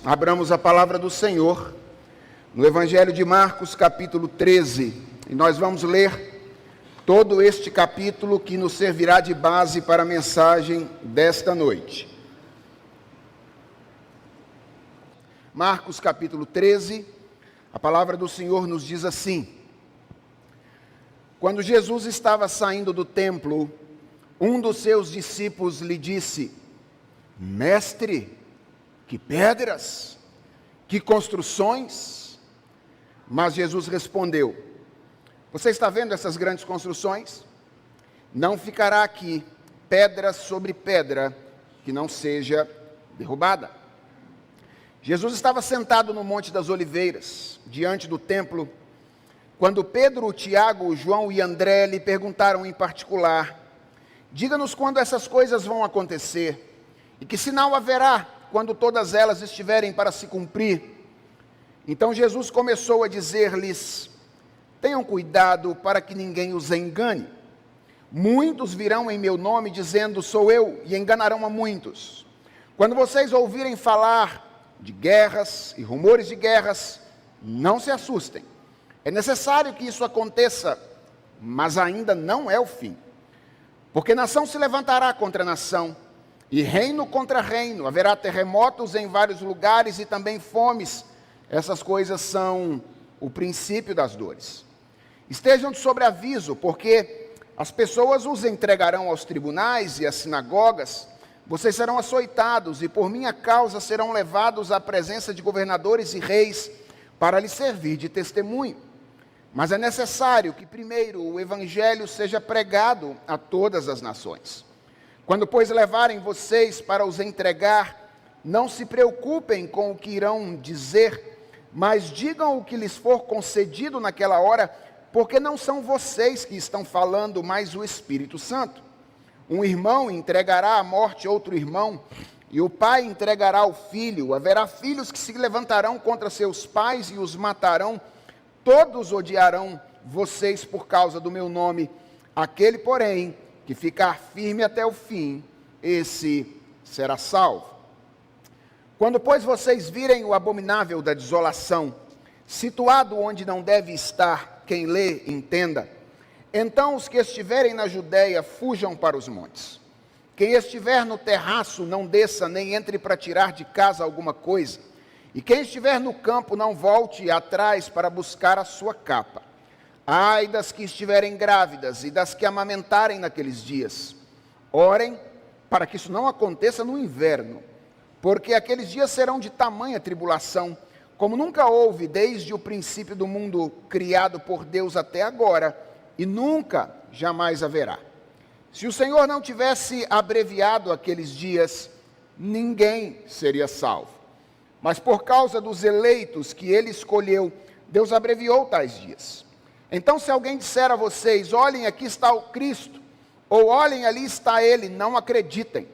abramos a palavra do Senhor no Evangelho de Marcos, capítulo 13, e nós vamos ler todo este capítulo que nos servirá de base para a mensagem desta noite. Marcos, capítulo 13, a palavra do Senhor nos diz assim: Quando Jesus estava saindo do templo, um dos seus discípulos lhe disse: Mestre, que pedras, que construções. Mas Jesus respondeu: Você está vendo essas grandes construções? Não ficará aqui pedra sobre pedra que não seja derrubada. Jesus estava sentado no Monte das Oliveiras, diante do templo, quando Pedro, Tiago, João e André lhe perguntaram em particular: Diga-nos quando essas coisas vão acontecer, e que sinal haverá quando todas elas estiverem para se cumprir? Então Jesus começou a dizer-lhes: Tenham cuidado para que ninguém os engane. Muitos virão em meu nome dizendo: Sou eu, e enganarão a muitos. Quando vocês ouvirem falar de guerras e rumores de guerras, não se assustem. É necessário que isso aconteça, mas ainda não é o fim. Porque nação se levantará contra nação, e reino contra reino. Haverá terremotos em vários lugares e também fomes. Essas coisas são o princípio das dores. Estejam de sobreaviso, porque as pessoas os entregarão aos tribunais e às sinagogas. Vocês serão açoitados e por minha causa serão levados à presença de governadores e reis para lhes servir de testemunho. Mas é necessário que primeiro o evangelho seja pregado a todas as nações. Quando, pois, levarem vocês para os entregar, não se preocupem com o que irão dizer, mas digam o que lhes for concedido naquela hora, porque não são vocês que estão falando, mas o Espírito Santo. Um irmão entregará à morte outro irmão, e o pai entregará o filho. Haverá filhos que se levantarão contra seus pais e os matarão. Todos odiarão vocês por causa do meu nome. Aquele, porém, que ficar firme até o fim, esse será salvo. Quando, pois, vocês virem o abominável da desolação, situado onde não deve estar, quem lê, entenda. Então os que estiverem na Judéia fujam para os montes. Quem estiver no terraço não desça, nem entre para tirar de casa alguma coisa. E quem estiver no campo não volte atrás para buscar a sua capa. Ai das que estiverem grávidas e das que amamentarem naqueles dias. Orem para que isso não aconteça no inverno, porque aqueles dias serão de tamanha tribulação, como nunca houve desde o princípio do mundo criado por Deus até agora, e nunca, jamais haverá. Se o Senhor não tivesse abreviado aqueles dias, ninguém seria salvo. Mas por causa dos eleitos que ele escolheu, Deus abreviou tais dias. Então, se alguém disser a vocês: olhem, aqui está o Cristo, ou olhem, ali está ele, não acreditem.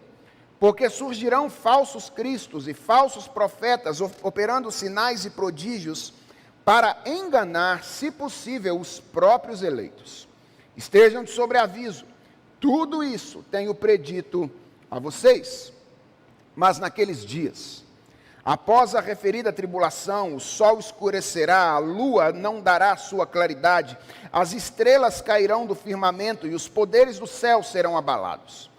Porque surgirão falsos cristos e falsos profetas, operando sinais e prodígios, para enganar, se possível, os próprios eleitos. Estejam de sobreaviso. Tudo isso tenho predito a vocês. Mas naqueles dias, após a referida tribulação, o sol escurecerá, a lua não dará sua claridade, as estrelas cairão do firmamento e os poderes do céu serão abalados.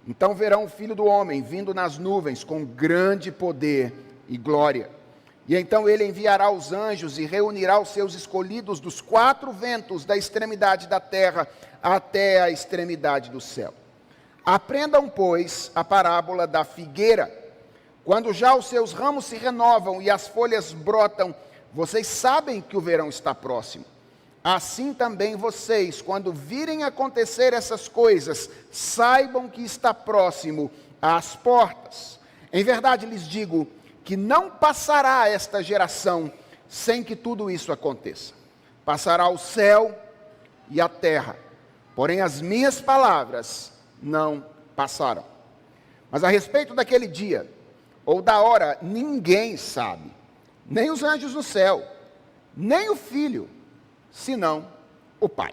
Então verão o Filho do Homem vindo nas nuvens com grande poder e glória. E então ele enviará os anjos e reunirá os seus escolhidos dos quatro ventos, da extremidade da terra até a extremidade do céu. Aprendam, pois, a parábola da figueira. Quando já os seus ramos se renovam e as folhas brotam, vocês sabem que o verão está próximo. Assim também vocês, quando virem acontecer essas coisas, saibam que está próximo às portas. Em verdade lhes digo que não passará esta geração sem que tudo isso aconteça. Passará o céu e a terra, porém as minhas palavras não passarão. Mas a respeito daquele dia, ou da hora, ninguém sabe, nem os anjos no céu, nem o Filho, senão o Pai.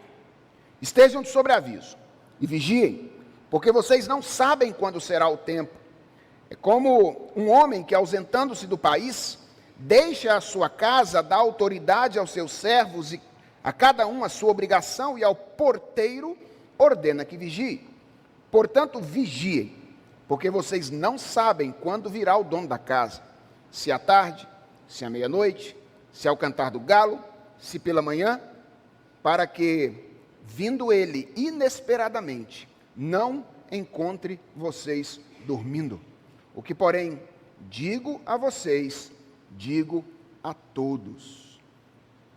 Estejam de sobreaviso e vigiem, porque vocês não sabem quando será o tempo. É como um homem que, ausentando-se do país, deixa a sua casa, dá autoridade aos seus servos e a cada um a sua obrigação, e ao porteiro ordena que vigie. Portanto, vigiem, porque vocês não sabem quando virá o dono da casa, se à tarde, se à meia-noite, se ao cantar do galo, se pela manhã, para que, vindo ele inesperadamente, não encontre vocês dormindo. O que, porém, digo a vocês, digo a todos: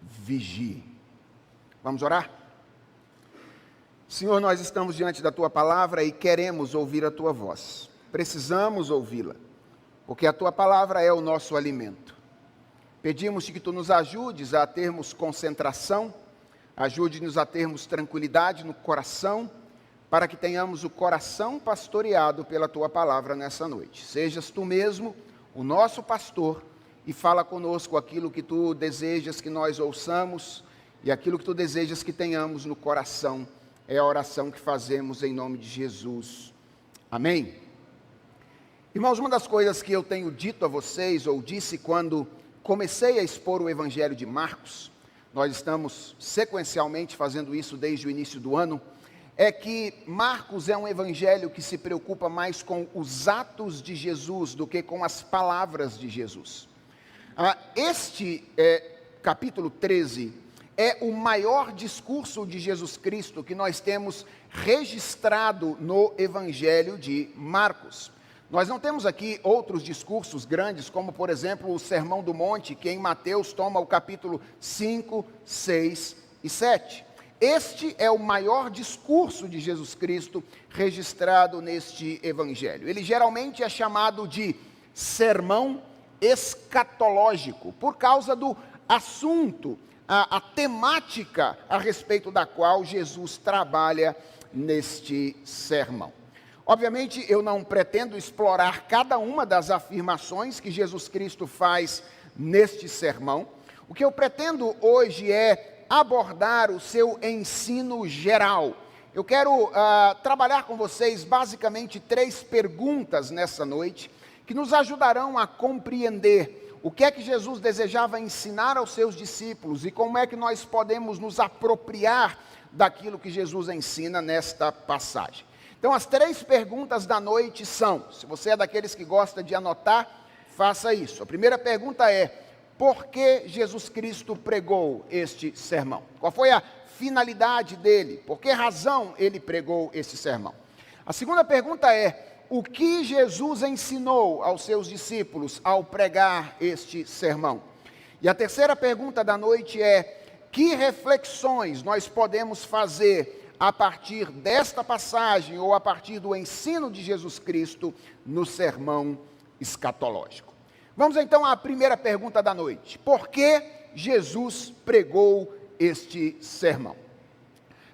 vigiem. Vamos orar? Senhor, nós estamos diante da Tua palavra e queremos ouvir a Tua voz. Precisamos ouvi-la, porque a Tua palavra é o nosso alimento. Pedimos-te que Tu nos ajudes a termos concentração, ajude-nos a termos tranquilidade no coração, para que tenhamos o coração pastoreado pela Tua palavra nessa noite. Sejas Tu mesmo o nosso pastor e fala conosco aquilo que Tu desejas que nós ouçamos e aquilo que Tu desejas que tenhamos no coração. É a oração que fazemos em nome de Jesus. Amém? Irmãos, uma das coisas que eu tenho dito a vocês, ou disse quando comecei a expor o Evangelho de Marcos, nós estamos sequencialmente fazendo isso desde o início do ano, é que Marcos é um evangelho que se preocupa mais com os atos de Jesus do que com as palavras de Jesus. Este capítulo 13 é o maior discurso de Jesus Cristo que nós temos registrado no evangelho de Marcos. Nós não temos aqui outros discursos grandes, como por exemplo o Sermão do Monte, que em Mateus toma o capítulo 5, 6 e 7. Este é o maior discurso de Jesus Cristo registrado neste evangelho. Ele geralmente é chamado de sermão escatológico, por causa do assunto, a temática a respeito da qual Jesus trabalha neste sermão. Obviamente, eu não pretendo explorar cada uma das afirmações que Jesus Cristo faz neste sermão. O que eu pretendo hoje é abordar o seu ensino geral. Eu quero trabalhar com vocês basicamente 3 perguntas nessa noite, que nos ajudarão a compreender o que é que Jesus desejava ensinar aos seus discípulos e como é que nós podemos nos apropriar daquilo que Jesus ensina nesta passagem. Então, as 3 perguntas da noite são, se você é daqueles que gosta de anotar, faça isso. A primeira pergunta é: por que Jesus Cristo pregou este sermão? Qual foi a finalidade dele? Por que razão ele pregou este sermão? A segunda pergunta é: o que Jesus ensinou aos seus discípulos ao pregar este sermão? E a terceira pergunta da noite é: que reflexões nós podemos fazer a partir desta passagem ou a partir do ensino de Jesus Cristo no sermão escatológico? Vamos então à primeira pergunta da noite: por que Jesus pregou este sermão?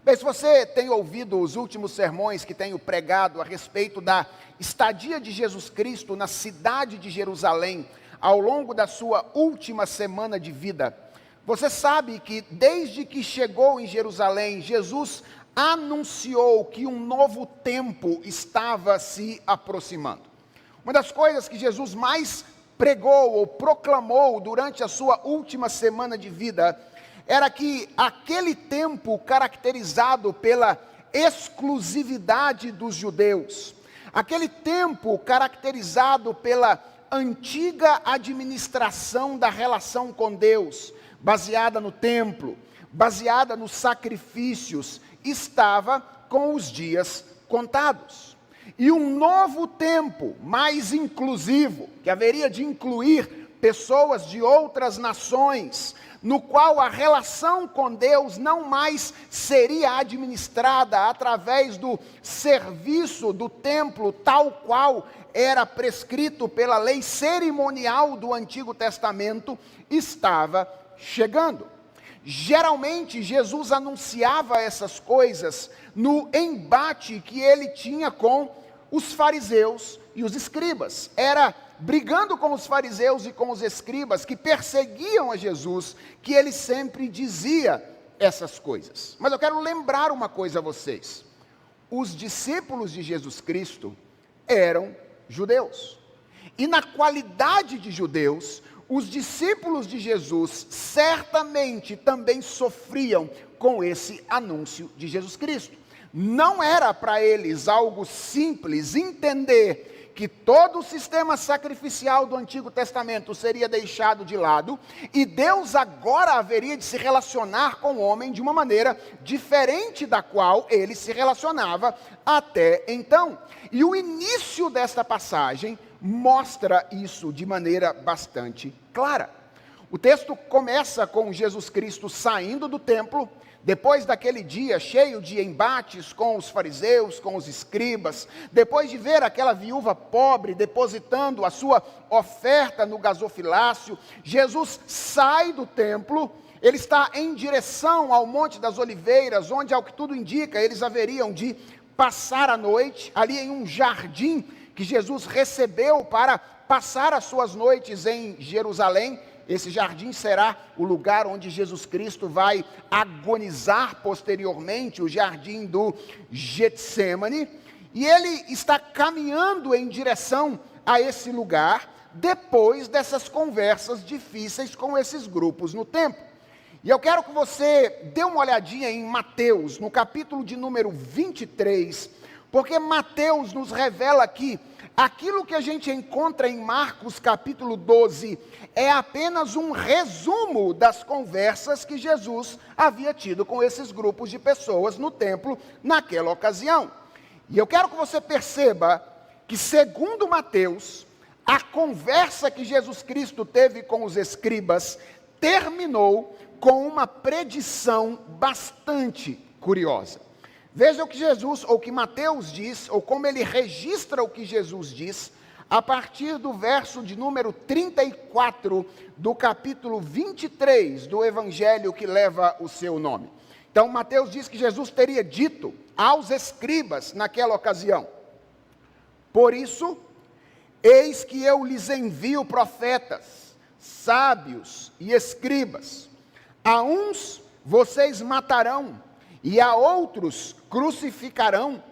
Bem, se você tem ouvido os últimos sermões que tenho pregado a respeito da estadia de Jesus Cristo na cidade de Jerusalém, ao longo da sua última semana de vida, você sabe que desde que chegou em Jerusalém, Jesus anunciou que um novo tempo estava se aproximando. Uma das coisas que Jesus mais pregou ou proclamou durante a sua última semana de vida era que aquele tempo caracterizado pela exclusividade dos judeus, aquele tempo caracterizado pela antiga administração da relação com Deus, baseada no templo, baseada nos sacrifícios, estava com os dias contados. E um novo tempo, mais inclusivo, que haveria de incluir pessoas de outras nações, no qual a relação com Deus não mais seria administrada através do serviço do templo, tal qual era prescrito pela lei cerimonial do Antigo Testamento, estava chegando. Geralmente, Jesus anunciava essas coisas no embate que ele tinha com os fariseus e os escribas. Era brigando com os fariseus e com os escribas que perseguiam a Jesus, que ele sempre dizia essas coisas. Mas eu quero lembrar uma coisa a vocês: os discípulos de Jesus Cristo eram judeus. E na qualidade de judeus, os discípulos de Jesus certamente também sofriam com esse anúncio de Jesus Cristo. Não era para eles algo simples entender que todo o sistema sacrificial do Antigo Testamento seria deixado de lado e Deus agora haveria de se relacionar com o homem de uma maneira diferente da qual ele se relacionava até então. E o início desta passagem mostra isso de maneira bastante clara. O texto começa com Jesus Cristo saindo do templo, depois daquele dia cheio de embates com os fariseus, com os escribas, depois de ver aquela viúva pobre depositando a sua oferta no gasofilácio, Jesus sai do templo, ele está em direção ao Monte das Oliveiras, onde, ao que tudo indica, eles haveriam de passar a noite, ali em um jardim que Jesus recebeu para passar as suas noites em Jerusalém. Esse jardim será o lugar onde Jesus Cristo vai agonizar posteriormente, o jardim do Getsêmani. E ele está caminhando em direção a esse lugar, depois dessas conversas difíceis com esses grupos no templo. E eu quero que você dê uma olhadinha em Mateus, no capítulo de número 23, porque Mateus nos revela que aquilo que a gente encontra em Marcos capítulo 12 é apenas um resumo das conversas que Jesus havia tido com esses grupos de pessoas no templo naquela ocasião. E eu quero que você perceba que, segundo Mateus, a conversa que Jesus Cristo teve com os escribas terminou com uma predição bastante curiosa. Veja o que Jesus, ou que Mateus diz, ou como ele registra o que Jesus diz, a partir do verso de número 34, do capítulo 23 do evangelho que leva o seu nome. Então, Mateus diz que Jesus teria dito aos escribas naquela ocasião: por isso, eis que eu lhes envio profetas, sábios e escribas. A uns vocês matarão, e a outros crucificarão,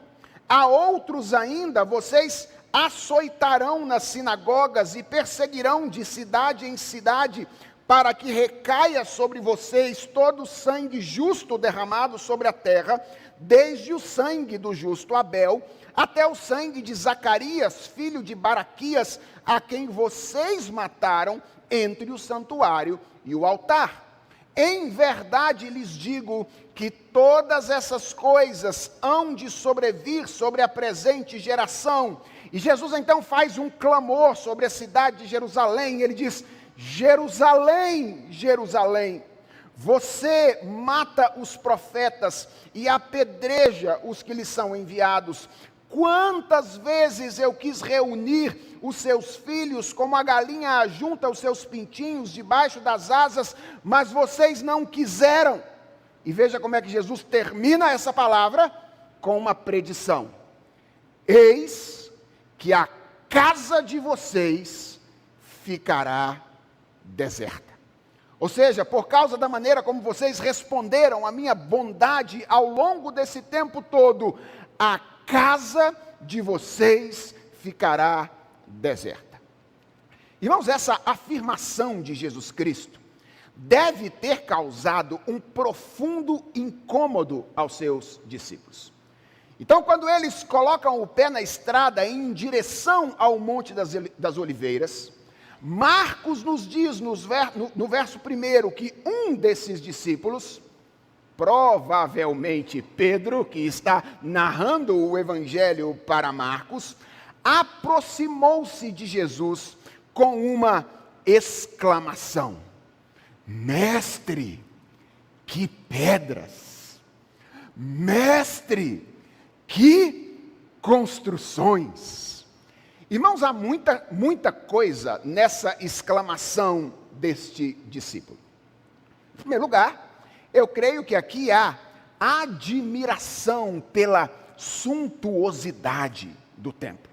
a outros ainda vocês açoitarão nas sinagogas e perseguirão de cidade em cidade, para que recaia sobre vocês todo o sangue justo derramado sobre a terra, desde o sangue do justo Abel, até o sangue de Zacarias, filho de Baraquias, a quem vocês mataram entre o santuário e o altar. Em verdade lhes digo que todas essas coisas hão de sobrevir sobre a presente geração. E Jesus então faz um clamor sobre a cidade de Jerusalém. Ele diz: Jerusalém, Jerusalém, você mata os profetas e apedreja os que lhes são enviados. Quantas vezes eu quis reunir os seus filhos, como a galinha ajunta os seus pintinhos debaixo das asas, mas vocês não quiseram. E veja como é que Jesus termina essa palavra com uma predição: eis que a casa de vocês ficará deserta. Ou seja, por causa da maneira como vocês responderam à minha bondade ao longo desse tempo todo, a casa de vocês ficará deserta. Irmãos, essa afirmação de Jesus Cristo deve ter causado um profundo incômodo aos seus discípulos. Então, quando eles colocam o pé na estrada em direção ao Monte das Oliveiras, Marcos nos diz no verso 1 que um desses discípulos, provavelmente Pedro, que está narrando o evangelho para Marcos, aproximou-se de Jesus com uma exclamação: Mestre, que pedras! Mestre, que construções! Irmãos, há muita coisa nessa exclamação deste discípulo. Em primeiro lugar, eu creio que aqui há admiração pela suntuosidade do templo.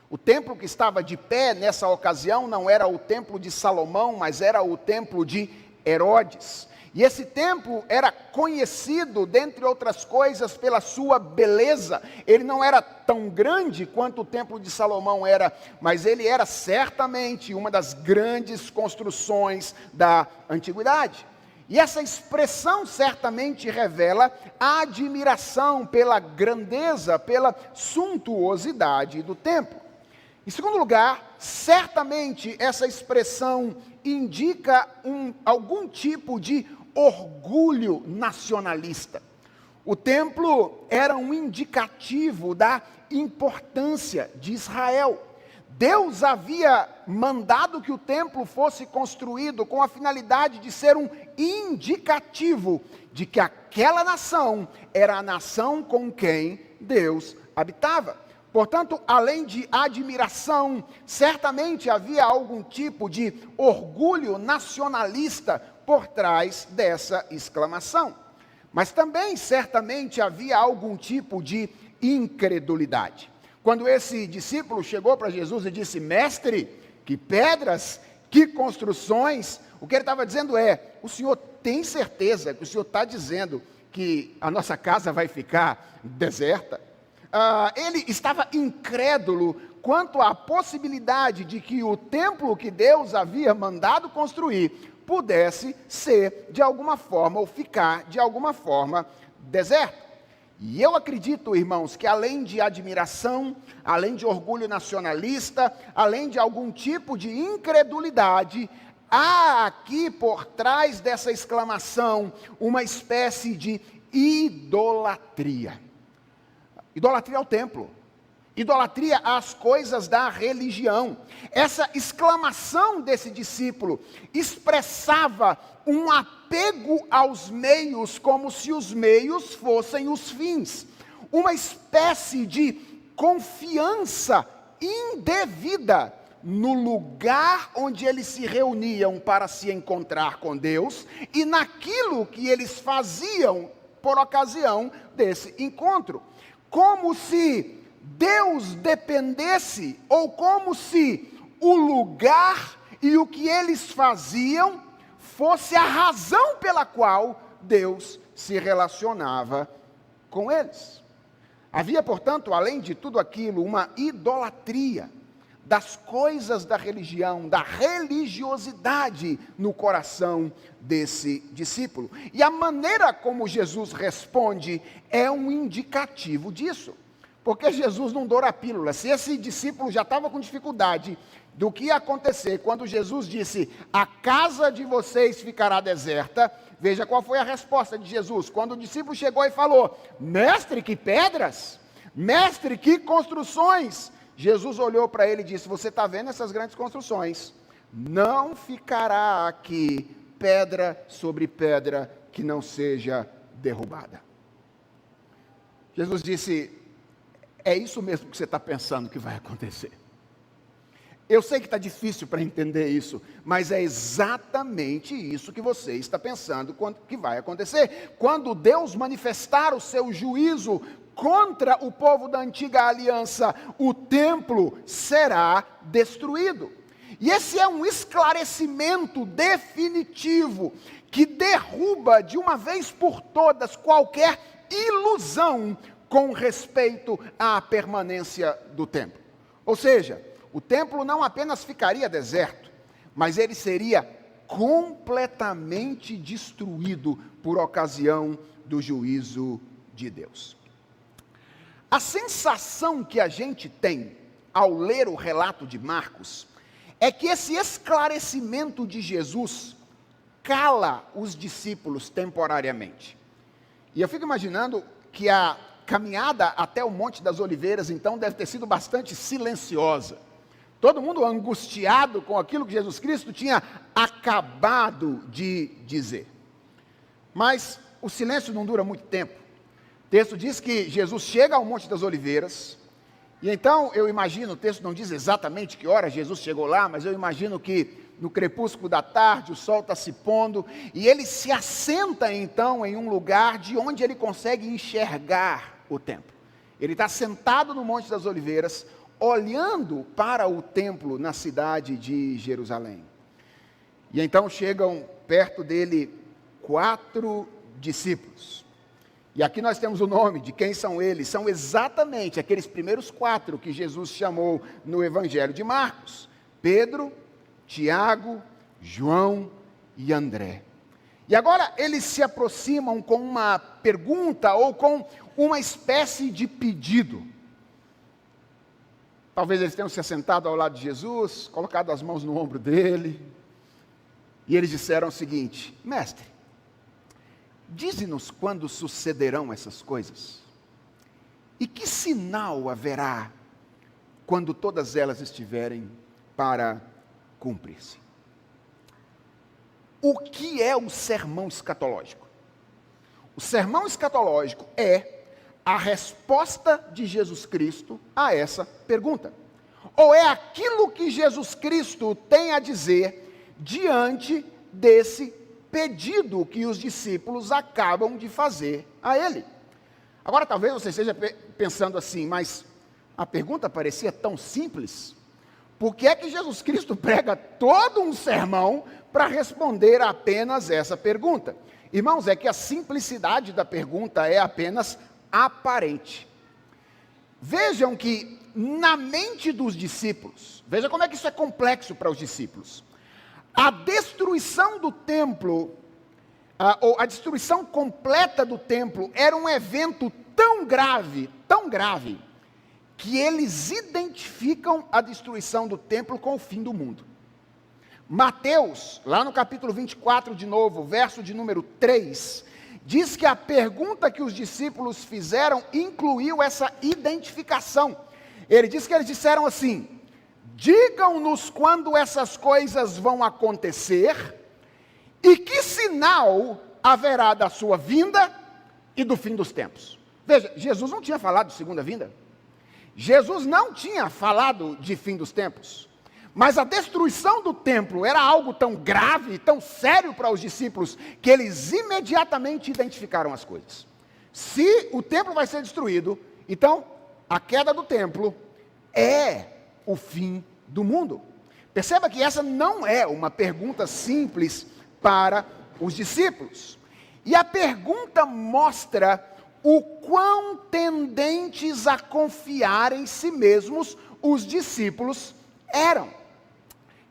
O templo que estava de pé nessa ocasião não era o templo de Salomão, mas era o templo de Herodes. E esse templo era conhecido, dentre outras coisas, pela sua beleza. Ele não era tão grande quanto o templo de Salomão era, mas ele era certamente uma das grandes construções da antiguidade. E essa expressão certamente revela a admiração pela grandeza, pela suntuosidade do templo. Em segundo lugar, certamente essa expressão indica algum tipo de orgulho nacionalista. O templo era um indicativo da importância de Israel. Deus havia mandado que o templo fosse construído com a finalidade de ser um indicativo de que aquela nação era a nação com quem Deus habitava. Portanto, além de admiração, certamente havia algum tipo de orgulho nacionalista por trás dessa exclamação. Mas também, certamente, havia algum tipo de incredulidade. Quando esse discípulo chegou para Jesus e disse: Mestre, que pedras, que construções, o que ele estava dizendo é: o senhor tem certeza que o senhor está dizendo que a nossa casa vai ficar deserta? Ele estava incrédulo quanto à possibilidade de que o templo que Deus havia mandado construir pudesse ser de alguma forma, ou ficar de alguma forma deserto. E eu acredito, irmãos, que além de admiração, além de orgulho nacionalista, além de algum tipo de incredulidade, há aqui por trás dessa exclamação uma espécie de idolatria. Idolatria ao templo, idolatria às coisas da religião. Essa exclamação desse discípulo expressava um apego aos meios, como se os meios fossem os fins. Uma espécie de confiança indevida no lugar onde eles se reuniam para se encontrar com Deus e naquilo que eles faziam por ocasião desse encontro. Como se Deus dependesse, ou como se o lugar e o que eles faziam fosse a razão pela qual Deus se relacionava com eles. Havia, portanto, além de tudo aquilo, uma idolatria das coisas da religião, da religiosidade no coração desse discípulo. E a maneira como Jesus responde é um indicativo disso. Porque Jesus não doura a pílula. Se esse discípulo já estava com dificuldade do que ia acontecer quando Jesus disse: a casa de vocês ficará deserta, veja qual foi a resposta de Jesus. Quando o discípulo chegou e falou: Mestre, que pedras! Mestre, que construções! Jesus olhou para ele e disse: você está vendo essas grandes construções? Não ficará aqui pedra sobre pedra que não seja derrubada. Jesus disse: é isso mesmo que você está pensando que vai acontecer. Eu sei que está difícil para entender isso, mas é exatamente isso que você está pensando que vai acontecer. Quando Deus manifestar o seu juízo contra o povo da antiga aliança, o templo será destruído. E esse é um esclarecimento definitivo que derruba de uma vez por todas qualquer ilusão com respeito à permanência do templo. Ou seja, o templo não apenas ficaria deserto, mas ele seria completamente destruído por ocasião do juízo de Deus. A sensação que a gente tem ao ler o relato de Marcos é que esse esclarecimento de Jesus cala os discípulos temporariamente. E eu fico imaginando que a caminhada até o Monte das Oliveiras, então, deve ter sido bastante silenciosa. Todo mundo angustiado com aquilo que Jesus Cristo tinha acabado de dizer. Mas o silêncio não dura muito tempo. O texto diz que Jesus chega ao Monte das Oliveiras, e então eu imagino, o texto não diz exatamente que hora Jesus chegou lá, mas eu imagino que no crepúsculo da tarde, o sol está se pondo, e ele se assenta então em um lugar de onde ele consegue enxergar o templo. Ele está sentado no Monte das Oliveiras, olhando para o templo na cidade de Jerusalém. E então chegam perto dele 4 discípulos. E aqui nós temos o nome de quem são eles. São exatamente aqueles primeiros 4 que Jesus chamou no Evangelho de Marcos: Pedro, Tiago, João e André. E agora eles se aproximam com uma pergunta ou com uma espécie de pedido. Talvez eles tenham se assentado ao lado de Jesus, colocado as mãos no ombro dele, e eles disseram o seguinte: Mestre, dize-nos quando sucederão essas coisas, e que sinal haverá quando todas elas estiverem para cumprir-se. O que é o sermão escatológico? O sermão escatológico é a resposta de Jesus Cristo a essa pergunta. Ou é aquilo que Jesus Cristo tem a dizer diante desse pedido que os discípulos acabam de fazer a ele. Agora talvez você esteja pensando assim, mas a pergunta parecia tão simples. Por que é que Jesus Cristo prega todo um sermão para responder a apenas essa pergunta? Irmãos, é que a simplicidade da pergunta é apenas aparente. Vejam que na mente dos discípulos, veja como é que isso é complexo para os discípulos. A destruição do templo, ou a destruição completa do templo, era um evento tão grave, que eles identificam a destruição do templo com o fim do mundo. Mateus, lá no capítulo 24 de novo, verso de número 3, diz que a pergunta que os discípulos fizeram incluiu essa identificação. Ele diz que eles disseram assim: digam-nos quando essas coisas vão acontecer e que sinal haverá da sua vinda e do fim dos tempos. Veja, Jesus não tinha falado de segunda vinda. Jesus não tinha falado de fim dos tempos. Mas a destruição do templo era algo tão grave, tão sério para os discípulos, que eles imediatamente identificaram as coisas. Se o templo vai ser destruído, então a queda do templo é o fim do mundo. Perceba que essa não é uma pergunta simples para os discípulos. E a pergunta mostra o quão tendentes a confiar em si mesmos os discípulos eram.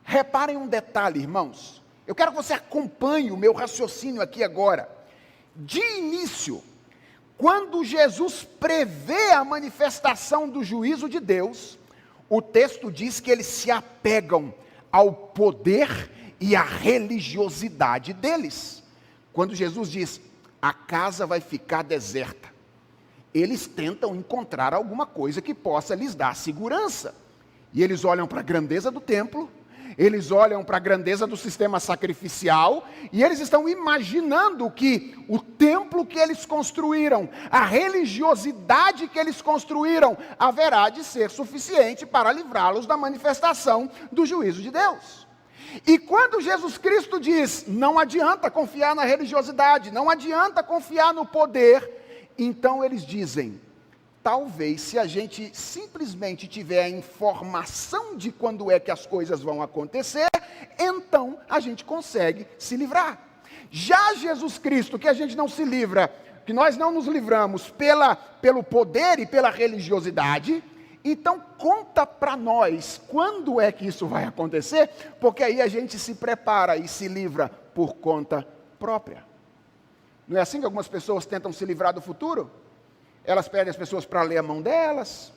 Reparem um detalhe, irmãos. Eu quero que você acompanhe o meu raciocínio aqui agora. De início, quando Jesus prevê a manifestação do juízo de Deus, o texto diz que eles se apegam ao poder e à religiosidade deles. Quando Jesus diz: a casa vai ficar deserta, eles tentam encontrar alguma coisa que possa lhes dar segurança. E eles olham para a grandeza do templo, eles olham para a grandeza do sistema sacrificial, e eles estão imaginando que o templo que eles construíram, a religiosidade que eles construíram, haverá de ser suficiente para livrá-los da manifestação do juízo de Deus. E quando Jesus Cristo diz: não adianta confiar na religiosidade, não adianta confiar no poder, então eles dizem: talvez se a gente simplesmente tiver a informação de quando é que as coisas vão acontecer, então a gente consegue se livrar. Já Jesus Cristo, que a gente não se livra, que nós não nos livramos pelo poder e pela religiosidade, então conta para nós quando é que isso vai acontecer, porque aí a gente se prepara e se livra por conta própria. Não é assim que algumas pessoas tentam se livrar do futuro? Elas pedem as pessoas para ler a mão delas,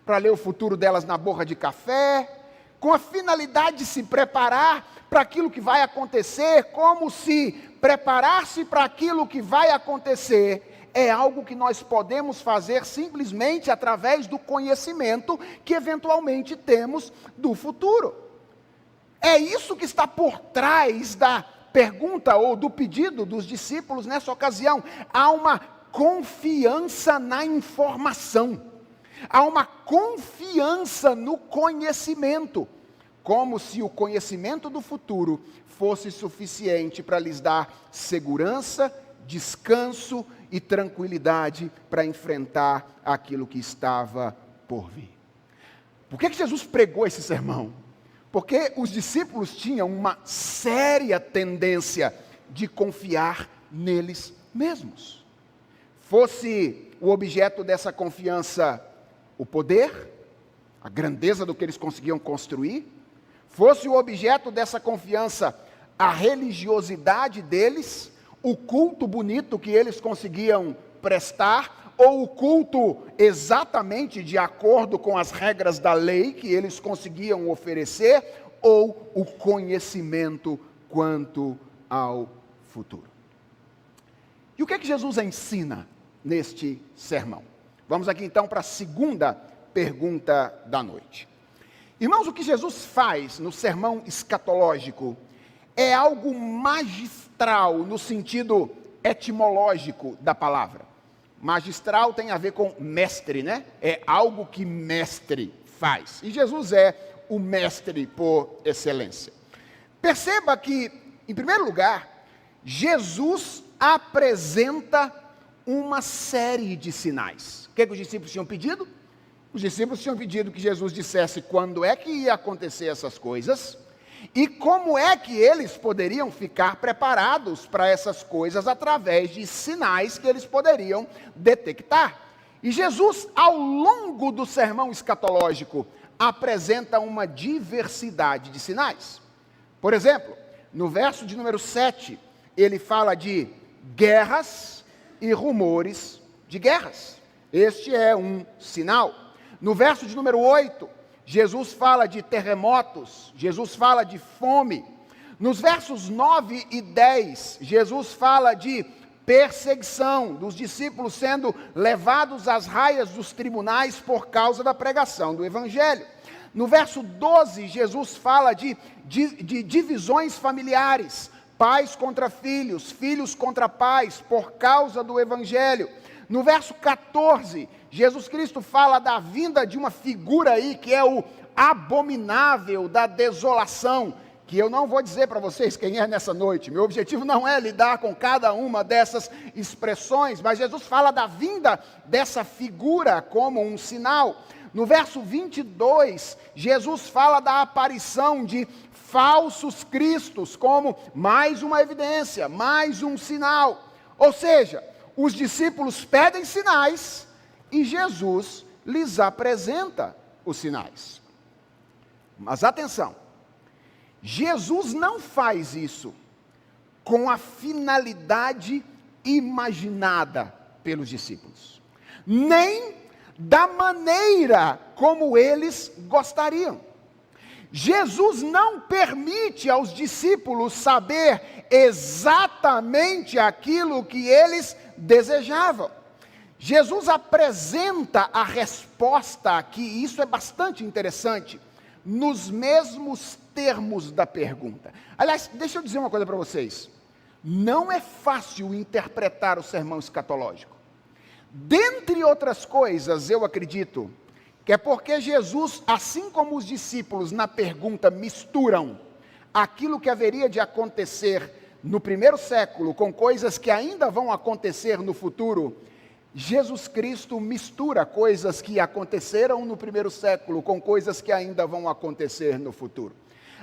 para ler o futuro delas na borra de café, com a finalidade de se preparar para aquilo que vai acontecer, como se preparar-se para aquilo que vai acontecer é algo que nós podemos fazer simplesmente através do conhecimento que eventualmente temos do futuro. É isso que está por trás da pergunta ou do pedido dos discípulos nessa ocasião. Há uma confiança na informação, há uma confiança no conhecimento, como se o conhecimento do futuro fosse suficiente para lhes dar segurança, descanso e tranquilidade para enfrentar aquilo que estava por vir. Por que Jesus pregou esse sermão? Porque os discípulos tinham uma séria tendência de confiar neles mesmos. Fosse o objeto dessa confiança o poder, a grandeza do que eles conseguiam construir, fosse o objeto dessa confiança a religiosidade deles, o culto bonito que eles conseguiam prestar, ou o culto exatamente de acordo com as regras da lei que eles conseguiam oferecer, ou o conhecimento quanto ao futuro. E o que é que Jesus ensina neste sermão? Vamos aqui então para a segunda pergunta da noite. Irmãos, o que Jesus faz no sermão escatológico é algo magistral no sentido etimológico da palavra. Magistral tem a ver com mestre, né? É algo que mestre faz. E Jesus é o mestre por excelência. Perceba que, em primeiro lugar, Jesus apresenta uma série de sinais. O que os discípulos tinham pedido? Os discípulos tinham pedido que Jesus dissesse quando é que ia acontecer essas coisas e como é que eles poderiam ficar preparados para essas coisas através de sinais que eles poderiam detectar. E Jesus, ao longo do sermão escatológico, apresenta uma diversidade de sinais. Por exemplo, no verso de número 7, ele fala de guerras e rumores de guerras. Este é um sinal. No verso de número 8, Jesus fala de terremotos, Jesus fala de fome. Nos versos 9 e 10, Jesus fala de perseguição dos discípulos sendo levados às raias dos tribunais por causa da pregação do Evangelho. No verso 12, Jesus fala de divisões familiares, pais contra filhos, filhos contra pais, por causa do Evangelho. No verso 14, Jesus Cristo fala da vinda de uma figura aí, que é o abominável da desolação, que eu não vou dizer para vocês quem é nessa noite. Meu objetivo não é lidar com cada uma dessas expressões, mas Jesus fala da vinda dessa figura como um sinal. No verso 22, Jesus fala da aparição de falsos cristos como mais uma evidência, mais um sinal. Ou seja, os discípulos pedem sinais e Jesus lhes apresenta os sinais. Mas atenção, Jesus não faz isso com a finalidade imaginada pelos discípulos, nem da maneira como eles gostariam. Jesus não permite aos discípulos saber exatamente aquilo que eles desejavam. Jesus apresenta a resposta aqui, e isso é bastante interessante, nos mesmos termos da pergunta. Aliás, deixa eu dizer uma coisa para vocês. Não é fácil interpretar o sermão escatológico. Dentre outras coisas, eu acredito que é porque Jesus, assim como os discípulos na pergunta misturam aquilo que haveria de acontecer no primeiro século com coisas que ainda vão acontecer no futuro, Jesus Cristo mistura coisas que aconteceram no primeiro século com coisas que ainda vão acontecer no futuro.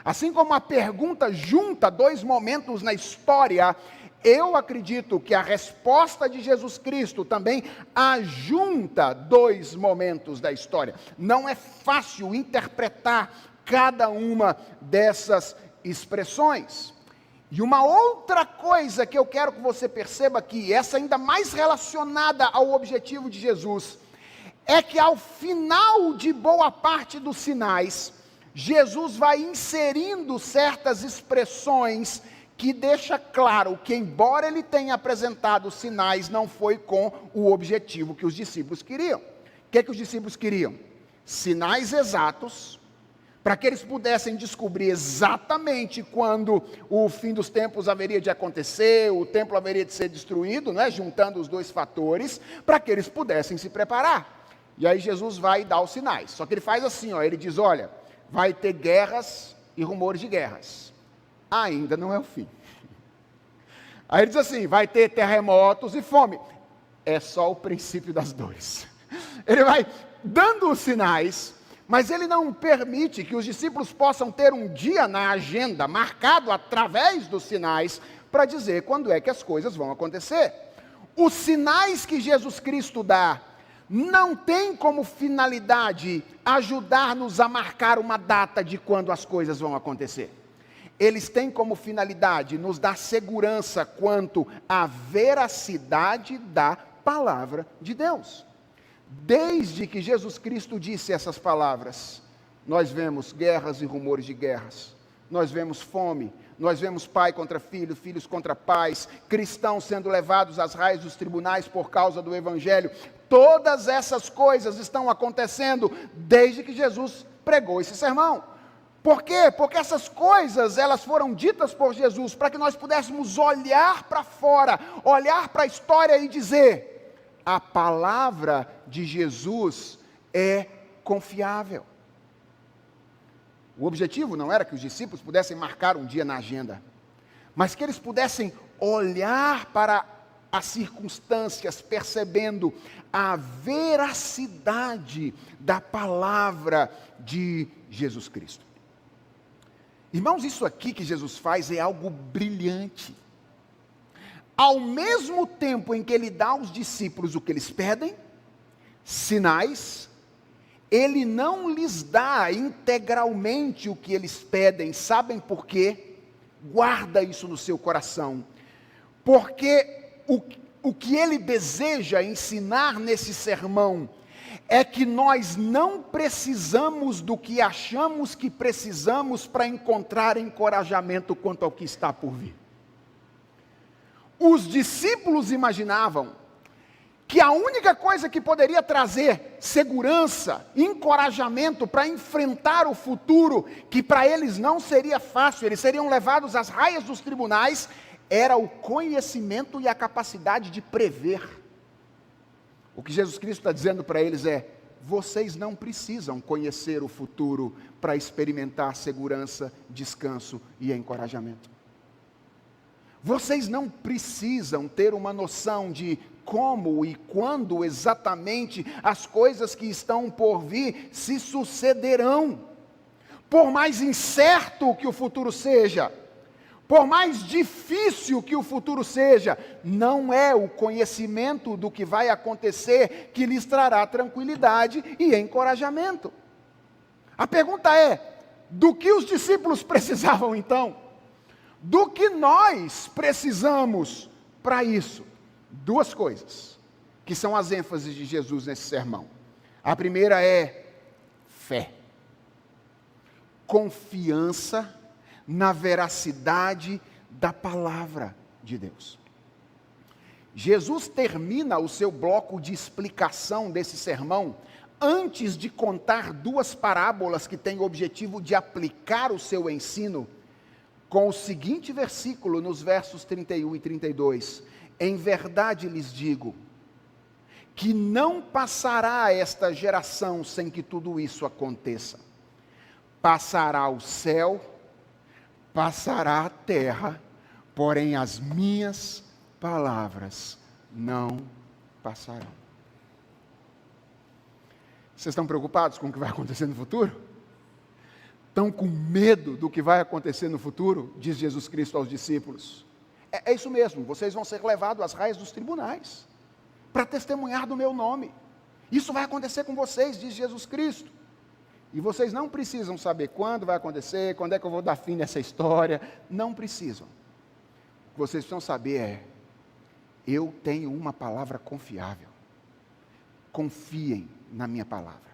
Assim como a pergunta junta dois momentos na história, eu acredito que a resposta de Jesus Cristo também ajunta dois momentos da história. Não é fácil interpretar cada uma dessas expressões. E uma outra coisa que eu quero que você perceba aqui, essa ainda mais relacionada ao objetivo de Jesus, é que ao final de boa parte dos sinais, Jesus vai inserindo certas expressões que deixa claro que, embora ele tenha apresentado sinais, não foi com o objetivo que os discípulos queriam. O que é que os discípulos queriam? Sinais exatos, para que eles pudessem descobrir exatamente quando o fim dos tempos haveria de acontecer, o templo haveria de ser destruído, né, juntando os dois fatores, para que eles pudessem se preparar. E aí Jesus vai dar os sinais. Só que ele faz assim, ele diz, olha, vai ter guerras e rumores de guerras. Ainda não é o fim. Aí ele diz assim, vai ter terremotos e fome. É só o princípio das dores. Ele vai dando os sinais, mas ele não permite que os discípulos possam ter um dia na agenda, marcado através dos sinais, para dizer quando é que as coisas vão acontecer. Os sinais que Jesus Cristo dá não tem como finalidade ajudar-nos a marcar uma data de quando as coisas vão acontecer. Eles têm como finalidade nos dar segurança quanto à veracidade da palavra de Deus. Desde que Jesus Cristo disse essas palavras, nós vemos guerras e rumores de guerras, nós vemos fome, nós vemos pai contra filho, filhos contra pais, cristãos sendo levados às raias dos tribunais por causa do Evangelho. Todas essas coisas estão acontecendo desde que Jesus pregou esse sermão. Por quê? Porque essas coisas, elas foram ditas por Jesus para que nós pudéssemos olhar para fora, olhar para a história e dizer: a palavra de Jesus é confiável. O objetivo não era que os discípulos pudessem marcar um dia na agenda, mas que eles pudessem olhar para as circunstâncias, percebendo a veracidade da palavra de Jesus Cristo. Irmãos, isso aqui que Jesus faz é algo brilhante. Ao mesmo tempo em que ele dá aos discípulos o que eles pedem, sinais, ele não lhes dá integralmente o que eles pedem. Sabem por quê? Guarda isso no seu coração. Porque o que ele deseja ensinar nesse sermão é que nós não precisamos do que achamos que precisamos para encontrar encorajamento quanto ao que está por vir. Os discípulos imaginavam que a única coisa que poderia trazer segurança, encorajamento para enfrentar o futuro, que para eles não seria fácil, eles seriam levados às raias dos tribunais, era o conhecimento e a capacidade de prever. O que Jesus Cristo está dizendo para eles é: vocês não precisam conhecer o futuro para experimentar segurança, descanso e encorajamento. Vocês não precisam ter uma noção de como e quando exatamente as coisas que estão por vir se sucederão. Por mais incerto que o futuro seja, por mais difícil que o futuro seja, não é o conhecimento do que vai acontecer que lhes trará tranquilidade e encorajamento. A pergunta é: do que os discípulos precisavam então? Do que nós precisamos para isso? Duas coisas, que são as ênfases de Jesus nesse sermão. A primeira é fé. Confiança na veracidade da palavra de Deus. Jesus termina o seu bloco de explicação desse sermão antes de contar duas parábolas que têm o objetivo de aplicar o seu ensino, com o seguinte versículo nos versos 31 e 32. Em verdade lhes digo, que não passará esta geração sem que tudo isso aconteça. Passará o céu, passará a terra, porém as minhas palavras não passarão. Vocês estão preocupados com o que vai acontecer no futuro? Estão com medo do que vai acontecer no futuro? Diz Jesus Cristo aos discípulos. É isso mesmo, vocês vão ser levados às raias dos tribunais, para testemunhar do meu nome. Isso vai acontecer com vocês, diz Jesus Cristo. E vocês não precisam saber quando vai acontecer, quando é que eu vou dar fim nessa história. Não precisam. O que vocês precisam saber é: eu tenho uma palavra confiável. Confiem na minha palavra.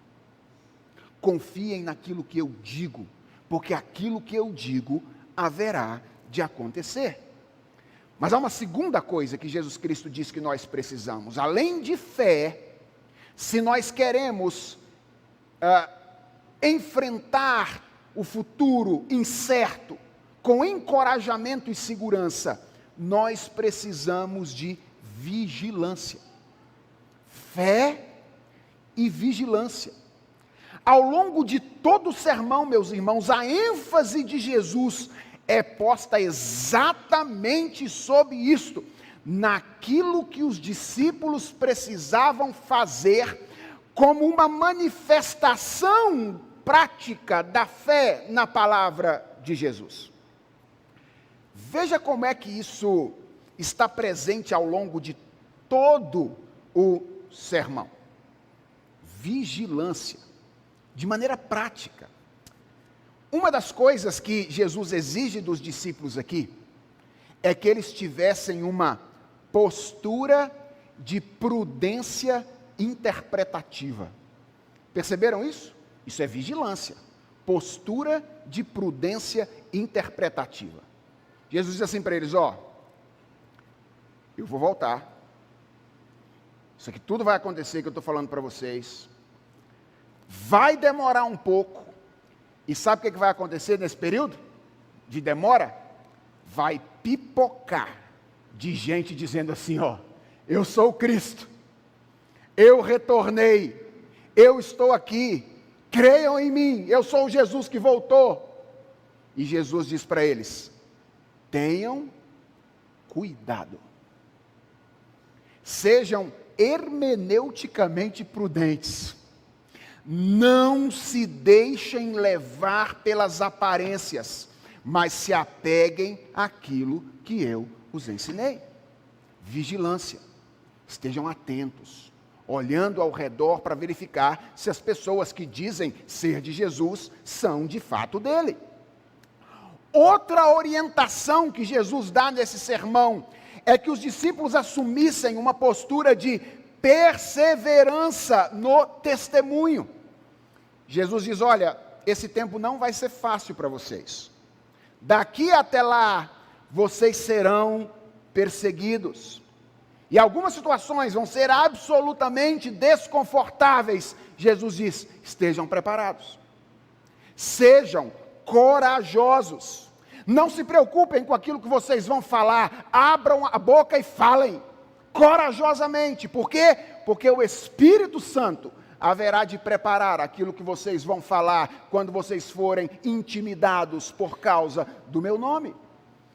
Confiem naquilo que eu digo, porque aquilo que eu digo haverá de acontecer. Mas há uma segunda coisa que Jesus Cristo diz que nós precisamos. Além de fé, se nós queremos enfrentar o futuro incerto com encorajamento e segurança, nós precisamos de vigilância. Fé e vigilância. Ao longo de todo o sermão, meus irmãos, a ênfase de Jesus é posta exatamente sobre isto, naquilo que os discípulos precisavam fazer como uma manifestação prática da fé na palavra de Jesus. Veja como é que isso está presente ao longo de todo o sermão. Vigilância, de maneira prática. Uma das coisas que Jesus exige dos discípulos aqui é que eles tivessem uma postura de prudência interpretativa. Perceberam isso? Isso é vigilância. Postura de prudência interpretativa. Jesus diz assim para eles, eu vou voltar. Isso aqui tudo vai acontecer que eu estou falando para vocês. Vai demorar um pouco. E sabe o que vai acontecer nesse período de demora? Vai pipocar de gente dizendo assim, eu sou o Cristo. Eu retornei. Eu estou aqui. Creiam em mim. Eu sou o Jesus que voltou. E Jesus diz para eles, tenham cuidado. Sejam hermeneuticamente prudentes. Não se deixem levar pelas aparências, mas se apeguem àquilo que eu os ensinei. Vigilância. Estejam atentos, olhando ao redor para verificar se as pessoas que dizem ser de Jesus são de fato dele. Outra orientação que Jesus dá nesse sermão é que os discípulos assumissem uma postura de perseverança no testemunho. Jesus diz, olha, esse tempo não vai ser fácil para vocês. Daqui até lá, vocês serão perseguidos. E algumas situações vão ser absolutamente desconfortáveis. Jesus diz, estejam preparados. Sejam corajosos. Não se preocupem com aquilo que vocês vão falar. Abram a boca e falem corajosamente. Por quê? Porque o Espírito Santo haverá de preparar aquilo que vocês vão falar quando vocês forem intimidados por causa do meu nome.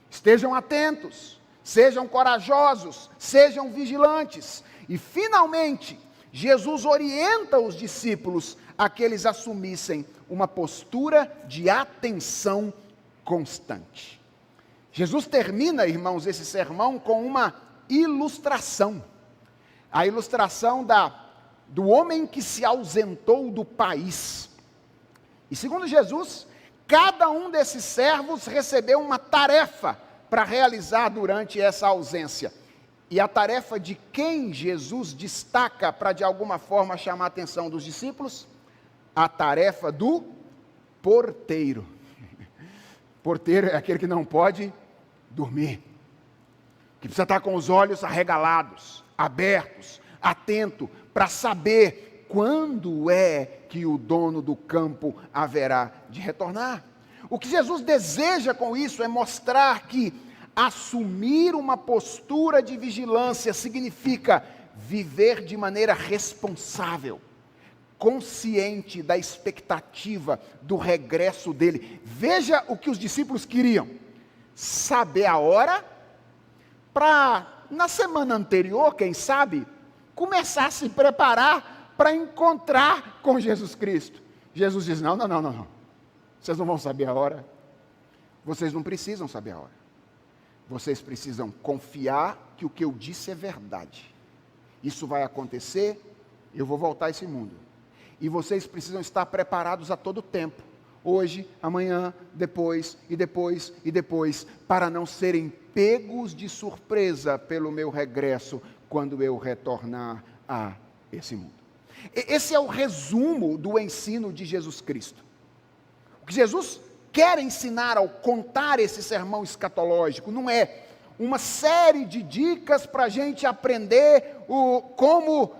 Estejam atentos, sejam corajosos, sejam vigilantes. E finalmente, Jesus orienta os discípulos a que eles assumissem uma postura de atenção constante. Jesus termina, irmãos, esse sermão com uma ilustração. A ilustração do homem que se ausentou do país. E segundo Jesus, cada um desses servos recebeu uma tarefa para realizar durante essa ausência. E a tarefa de quem Jesus destaca para de alguma forma chamar a atenção dos discípulos? A tarefa do porteiro. Porteiro é aquele que não pode dormir, que precisa estar com os olhos arregalados, abertos, atento, para saber quando é que o dono do campo haverá de retornar. O que Jesus deseja com isso é mostrar que assumir uma postura de vigilância significa viver de maneira responsável, consciente da expectativa do regresso dele. Veja o que os discípulos queriam: saber a hora, para na semana anterior, quem sabe, começar a se preparar para encontrar com Jesus Cristo. Jesus diz, não, vocês não vão saber a hora, vocês não precisam saber a hora, vocês precisam confiar que o que eu disse é verdade, isso vai acontecer, eu vou voltar a esse mundo, e vocês precisam estar preparados a todo tempo, hoje, amanhã, depois, e depois, e depois, para não serem pegos de surpresa pelo meu regresso, quando eu retornar a esse mundo. Esse é o resumo do ensino de Jesus Cristo. O que Jesus quer ensinar ao contar esse sermão escatológico não é uma série de dicas para a gente aprender como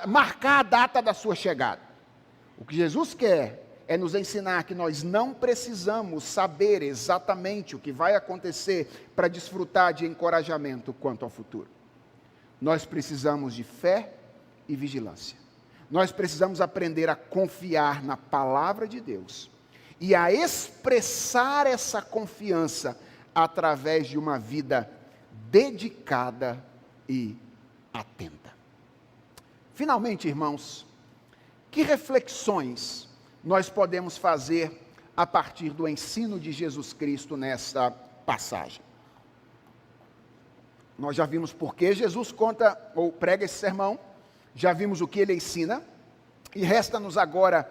marcar a data da sua chegada. O que Jesus quer é nos ensinar que nós não precisamos saber exatamente o que vai acontecer para desfrutar de encorajamento quanto ao futuro. Nós precisamos de fé e vigilância. Nós precisamos aprender a confiar na palavra de Deus e a expressar essa confiança através de uma vida dedicada e atenta. Finalmente, irmãos, que reflexões nós podemos fazer a partir do ensino de Jesus Cristo nesta passagem? Nós já vimos por que Jesus conta ou prega esse sermão, já vimos o que ele ensina, e resta-nos agora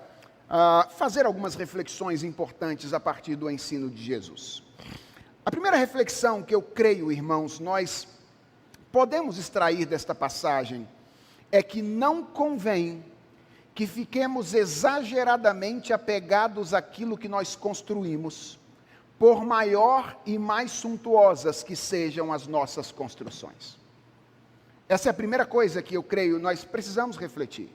fazer algumas reflexões importantes a partir do ensino de Jesus. A primeira reflexão que eu creio, irmãos, nós podemos extrair desta passagem é que não convém que fiquemos exageradamente apegados àquilo que nós construímos, por maior e mais suntuosas que sejam as nossas construções. Essa é a primeira coisa que eu creio, nós precisamos refletir.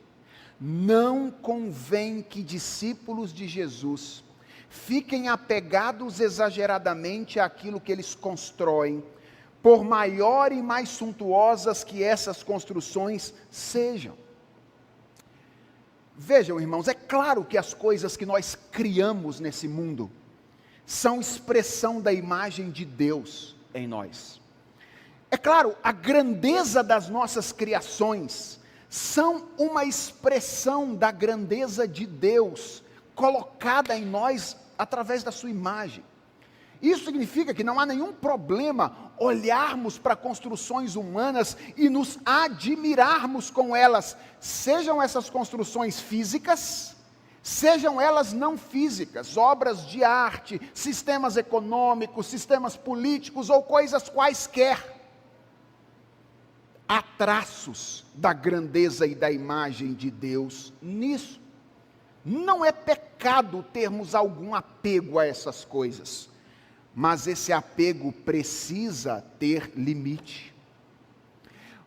Não convém que discípulos de Jesus fiquem apegados exageradamente àquilo que eles constroem, por maior e mais suntuosas que essas construções sejam. Vejam, irmãos, é claro que as coisas que nós criamos nesse mundo são expressão da imagem de Deus em nós. É claro, a grandeza das nossas criações são uma expressão da grandeza de Deus, colocada em nós através da sua imagem. Isso significa que não há nenhum problema olharmos para construções humanas e nos admirarmos com elas, sejam essas construções físicas, sejam elas não físicas, obras de arte, sistemas econômicos, sistemas políticos ou coisas quaisquer. Há traços da grandeza e da imagem de Deus nisso. Não é pecado termos algum apego a essas coisas, mas esse apego precisa ter limite.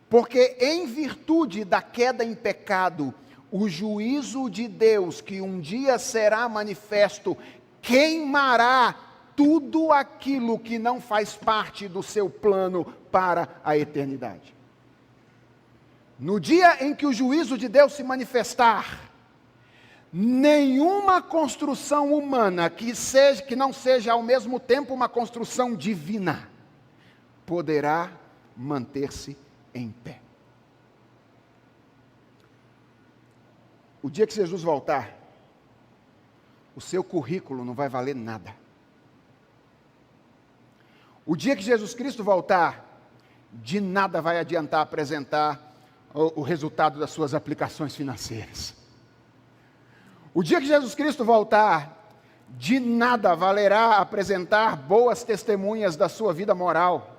Porque em virtude da queda em pecado, o juízo de Deus, que um dia será manifesto, queimará tudo aquilo que não faz parte do seu plano para a eternidade. No dia em que o juízo de Deus se manifestar, nenhuma construção humana que não seja ao mesmo tempo uma construção divina, poderá manter-se em pé. O dia que Jesus voltar, o seu currículo não vai valer nada. O dia que Jesus Cristo voltar, de nada vai adiantar apresentar o resultado das suas aplicações financeiras. O dia que Jesus Cristo voltar, de nada valerá apresentar boas testemunhas da sua vida moral.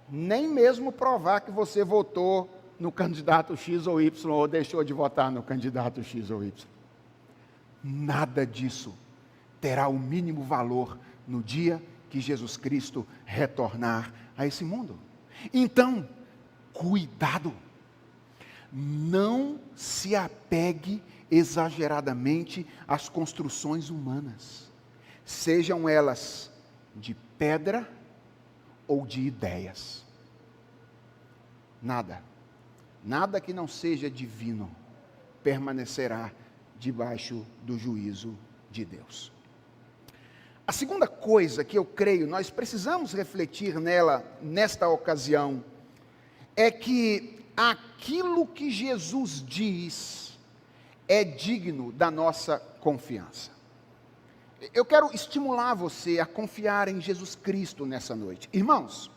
Nem mesmo provar que você votou no candidato X ou Y, ou deixou de votar no candidato X ou Y. Nada disso terá o mínimo valor no dia que Jesus Cristo retornar a esse mundo. Então, cuidado, não se apegue exageradamente às construções humanas, sejam elas de pedra ou de ideias. Nada que não seja divino permanecerá debaixo do juízo de Deus. A segunda coisa que eu creio, nós precisamos refletir nela, nesta ocasião, é que aquilo que Jesus diz é digno da nossa confiança. Eu quero estimular você a confiar em Jesus Cristo nessa noite. Irmãos,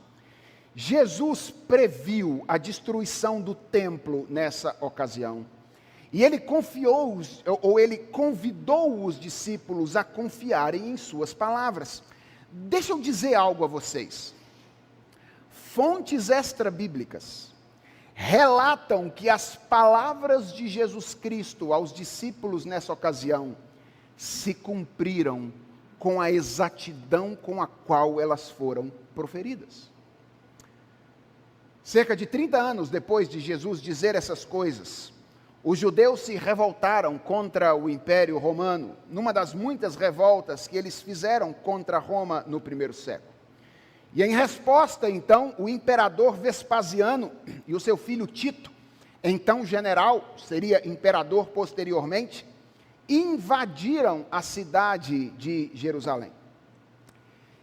Jesus previu a destruição do templo nessa ocasião. E ele convidou os discípulos a confiarem em suas palavras. Deixa eu dizer algo a vocês. Fontes extra-bíblicas relatam que as palavras de Jesus Cristo aos discípulos nessa ocasião se cumpriram com a exatidão com a qual elas foram proferidas. Cerca de 30 anos depois de Jesus dizer essas coisas, os judeus se revoltaram contra o Império Romano, numa das muitas revoltas que eles fizeram contra Roma no primeiro século. E em resposta, então, o imperador Vespasiano e o seu filho Tito, então general, seria imperador posteriormente, invadiram a cidade de Jerusalém.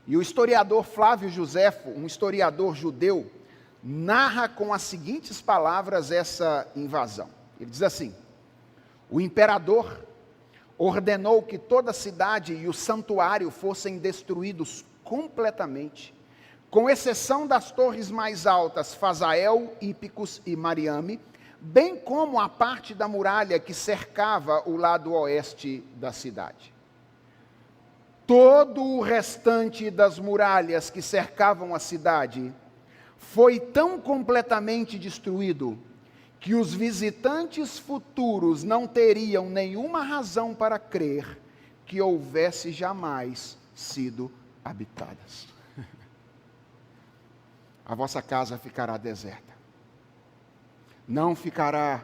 E o historiador Flávio Joséfo, um historiador judeu, narra com as seguintes palavras essa invasão. Ele diz assim: o imperador ordenou que toda a cidade e o santuário fossem destruídos completamente, com exceção das torres mais altas, Fazael, Ípicos e Mariame, bem como a parte da muralha que cercava o lado oeste da cidade. Todo o restante das muralhas que cercavam a cidade foi tão completamente destruído que os visitantes futuros não teriam nenhuma razão para crer que houvesse jamais sido habitadas. A vossa casa ficará deserta. Não ficará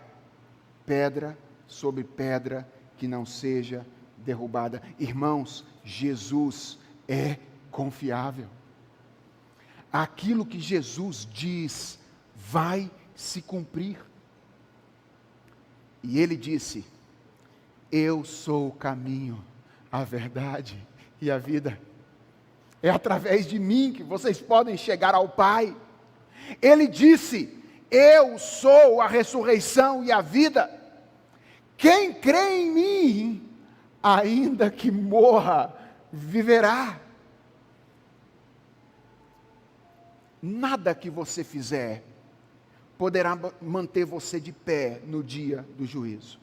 pedra sobre pedra que não seja derrubada. Irmãos, Jesus é confiável. Aquilo que Jesus diz vai se cumprir. E ele disse: eu sou o caminho, a verdade e a vida. É através de mim que vocês podem chegar ao Pai. Ele disse: eu sou a ressurreição e a vida. Quem crê em mim, ainda que morra, viverá. Nada que você fizer poderá manter você de pé no dia do juízo.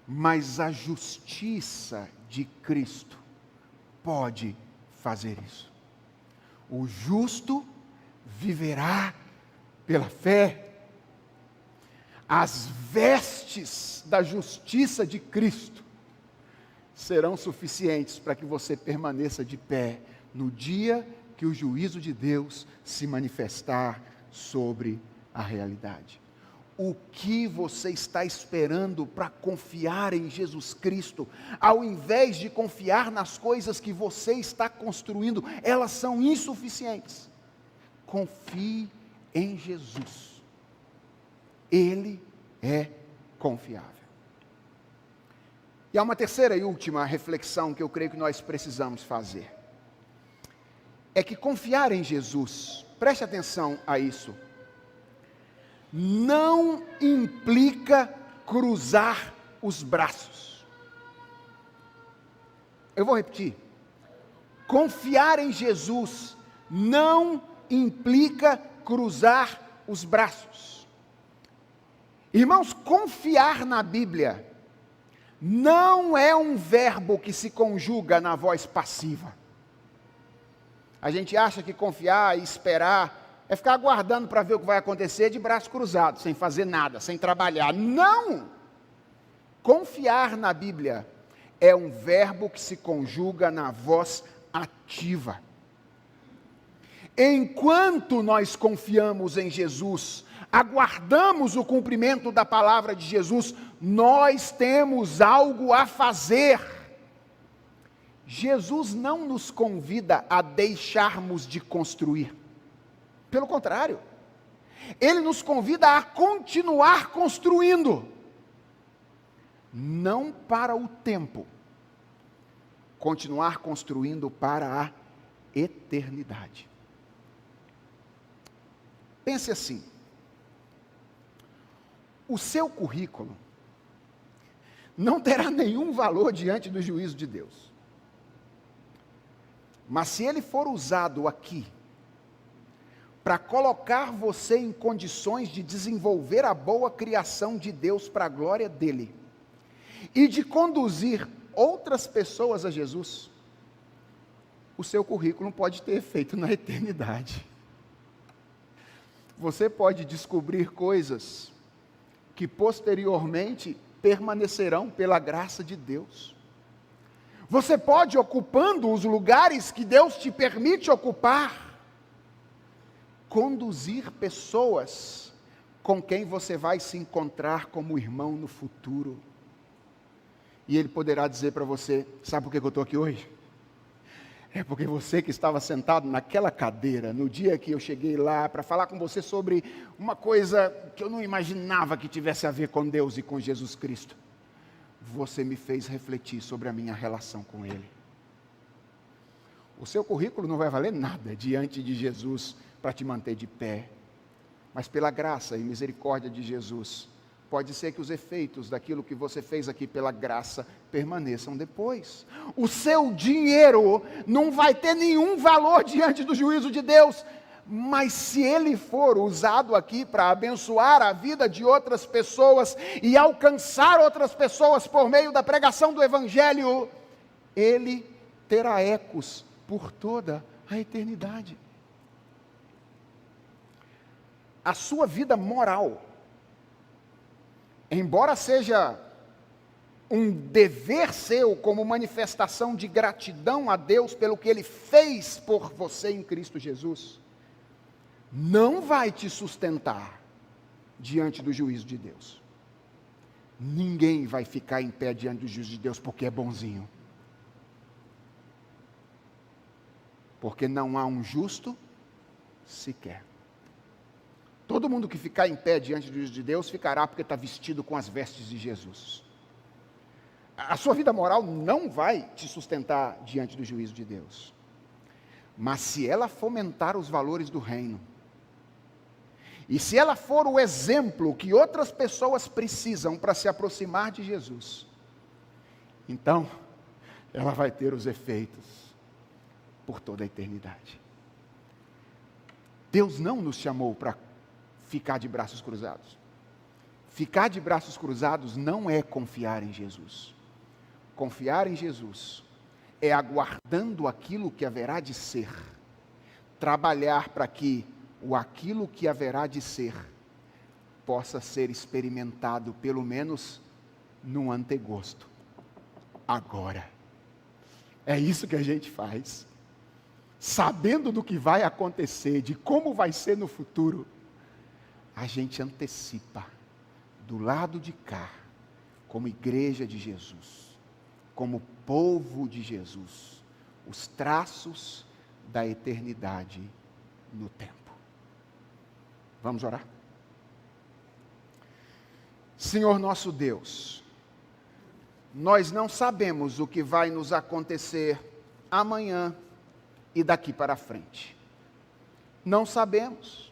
Mas a justiça de Cristo pode fazer isso. O justo viverá pela fé. As vestes da justiça de Cristo serão suficientes para que você permaneça de pé no dia que o juízo de Deus se manifestar sobre a realidade. O que você está esperando para confiar em Jesus Cristo, ao invés de confiar nas coisas que você está construindo? Elas são insuficientes. Confie em Jesus. Ele é confiável. E há uma terceira e última reflexão que eu creio que nós precisamos fazer. É que confiar em Jesus, preste atenção a isso, não implica cruzar os braços. Eu vou repetir. Confiar em Jesus não implica cruzar os braços. Irmãos, confiar na Bíblia não é um verbo que se conjuga na voz passiva. A gente acha que confiar e esperar é ficar aguardando para ver o que vai acontecer de braço cruzado, sem fazer nada, sem trabalhar. Não! Confiar na Bíblia é um verbo que se conjuga na voz ativa. Enquanto nós confiamos em Jesus, aguardamos o cumprimento da palavra de Jesus, nós temos algo a fazer. Jesus não nos convida a deixarmos de construir. Pelo contrário, Ele nos convida a continuar construindo. Não para o tempo. Continuar construindo para a eternidade. Pense assim. O seu currículo não terá nenhum valor diante do juízo de Deus. Mas se ele for usado aqui, para colocar você em condições de desenvolver a boa criação de Deus para a glória dele, e de conduzir outras pessoas a Jesus, o seu currículo pode ter efeito na eternidade. Você pode descobrir coisas que posteriormente permanecerão pela graça de Deus. Você pode, ocupando os lugares que Deus te permite ocupar, conduzir pessoas com quem você vai se encontrar como irmão no futuro. E Ele poderá dizer para você: sabe por que eu estou aqui hoje? É porque você que estava sentado naquela cadeira, no dia que eu cheguei lá para falar com você sobre uma coisa que eu não imaginava que tivesse a ver com Deus e com Jesus Cristo, você me fez refletir sobre a minha relação com Ele. O seu currículo não vai valer nada diante de Jesus para te manter de pé, mas pela graça e misericórdia de Jesus, Pode ser que os efeitos daquilo que você fez aqui pela graça permaneçam depois. O seu dinheiro não vai ter nenhum valor diante do juízo de Deus, mas se ele for usado aqui para abençoar a vida de outras pessoas e alcançar outras pessoas por meio da pregação do Evangelho, ele terá ecos por toda a eternidade. A sua vida moral, embora seja um dever seu como manifestação de gratidão a Deus pelo que Ele fez por você em Cristo Jesus, não vai te sustentar diante do juízo de Deus. Ninguém vai ficar em pé diante do juízo de Deus porque é bonzinho. Porque não há um justo sequer. Todo mundo que ficar em pé diante do juízo de Deus ficará porque está vestido com as vestes de Jesus. A sua vida moral não vai te sustentar diante do juízo de Deus. Mas se ela fomentar os valores do reino, e se ela for o exemplo que outras pessoas precisam para se aproximar de Jesus, então ela vai ter os efeitos por toda a eternidade. Deus não nos chamou para ficar de braços cruzados. Ficar de braços cruzados não é confiar em Jesus. Confiar em Jesus é aguardando aquilo que haverá de ser. Trabalhar para que aquilo que haverá de ser possa ser experimentado, pelo menos num antegosto. Agora. É isso que a gente faz. Sabendo do que vai acontecer, de como vai ser no futuro, a gente antecipa, do lado de cá, como igreja de Jesus, como povo de Jesus, os traços da eternidade no tempo. Vamos orar? Senhor nosso Deus, nós não sabemos o que vai nos acontecer amanhã e daqui para frente. Não sabemos.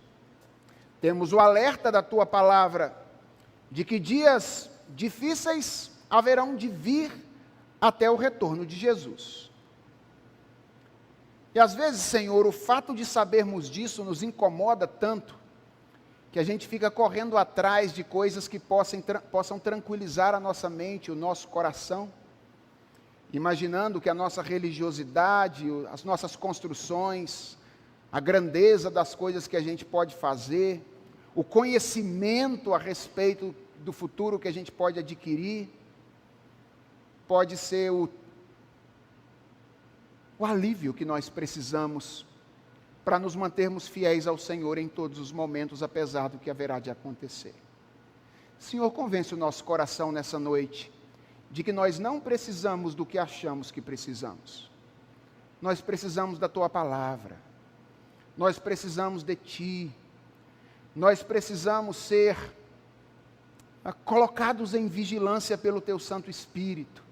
Temos o alerta da Tua palavra de que dias difíceis haverão de vir até o retorno de Jesus. E às vezes, Senhor, o fato de sabermos disso nos incomoda tanto, que a gente fica correndo atrás de coisas que possam tranquilizar a nossa mente, o nosso coração, imaginando que a nossa religiosidade, as nossas construções, a grandeza das coisas que a gente pode fazer, o conhecimento a respeito do futuro que a gente pode adquirir, pode ser o alívio que nós precisamos para nos mantermos fiéis ao Senhor em todos os momentos, apesar do que haverá de acontecer. Senhor, convence o nosso coração nessa noite de que nós não precisamos do que achamos que precisamos. Nós precisamos da Tua palavra. Nós precisamos de Ti. Nós precisamos ser colocados em vigilância pelo Teu Santo Espírito.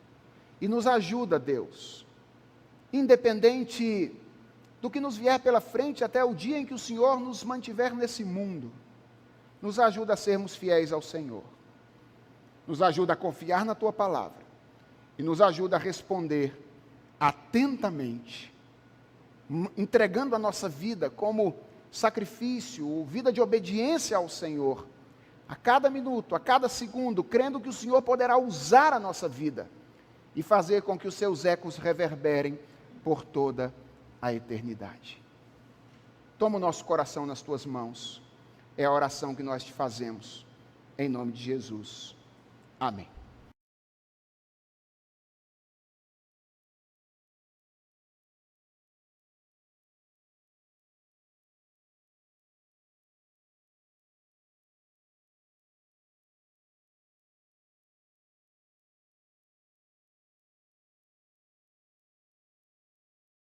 E nos ajuda, Deus, independente do que nos vier pela frente até o dia em que o Senhor nos mantiver nesse mundo, nos ajuda a sermos fiéis ao Senhor. Nos ajuda a confiar na Tua palavra. E nos ajuda a responder atentamente, entregando a nossa vida como sacrifício, vida de obediência ao Senhor, a cada minuto, a cada segundo, crendo que o Senhor poderá usar a nossa vida e fazer com que os seus ecos reverberem por toda a eternidade. Toma o nosso coração nas Tuas mãos, é a oração que nós te fazemos, em nome de Jesus. Amém.